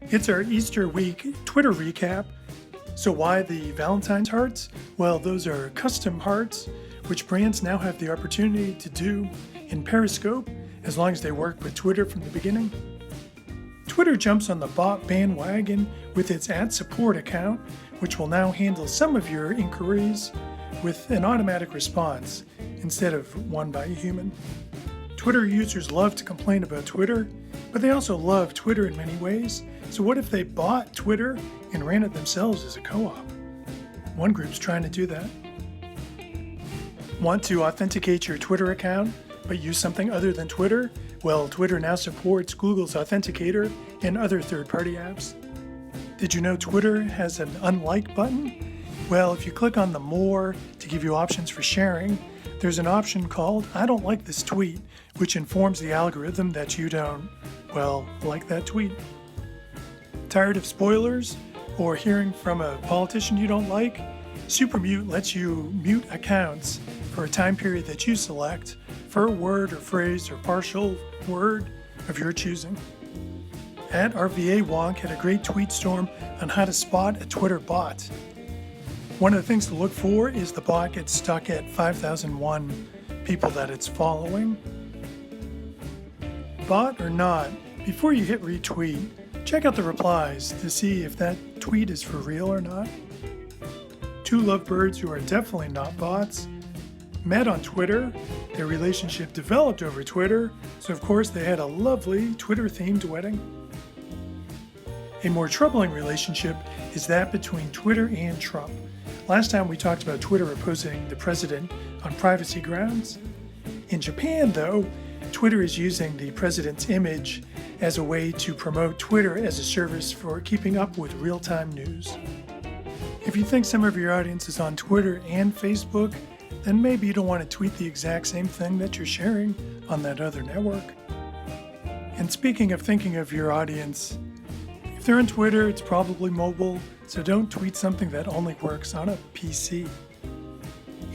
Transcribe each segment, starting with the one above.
It's our Easter week Twitter recap. So why the Valentine's hearts? Well, those are custom hearts, which brands now have the opportunity to do in Periscope, as long as they work with Twitter from the beginning. Twitter jumps on the bot bandwagon with its @support account, which will now handle some of your inquiries with an automatic response instead of one by a human. Twitter users love to complain about Twitter, but they also love Twitter in many ways. So what if they bought Twitter and ran it themselves as a co-op? One group's trying to do that. Want to authenticate your Twitter account, but use something other than Twitter? Well, Twitter now supports Google's Authenticator and other third-party apps. Did you know Twitter has an unlike button? Well, if you click on the More to give you options for sharing, there's an option called I don't like this tweet, which informs the algorithm that you don't, well, like that tweet. Tired of spoilers or hearing from a politician you don't like? Supermute lets you mute accounts for a time period that you select for a word or phrase or partial word of your choosing. @RVA Wonk had a great tweet storm on how to spot a Twitter bot. One of the things to look for is the bot gets stuck at 5,001 people that it's following. Bot or not, before you hit retweet, check out the replies to see if that tweet is for real or not. Two lovebirds who are definitely not bots met on Twitter. Their relationship developed over Twitter, so of course they had a lovely Twitter-themed wedding. A more troubling relationship is that between Twitter and Trump. Last time we talked about Twitter opposing the president on privacy grounds. In Japan, though, Twitter is using the president's image as a way to promote Twitter as a service for keeping up with real-time news. If you think some of your audience is on Twitter and Facebook, then maybe you don't want to tweet the exact same thing that you're sharing on that other network. And speaking of thinking of your audience, if they're on Twitter, it's probably mobile, so don't tweet something that only works on a PC.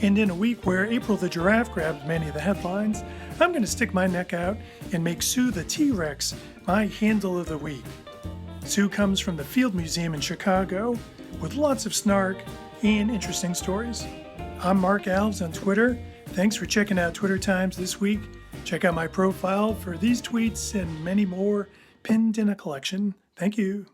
And in a week where April the Giraffe grabbed many of the headlines, I'm going to stick my neck out and make Sue the T-Rex my handle of the week. Sue comes from the Field Museum in Chicago with lots of snark and interesting stories. I'm Mark Alves on Twitter. Thanks for checking out Twitter Times this week. Check out my profile for these tweets and many more pinned in a collection. Thank you.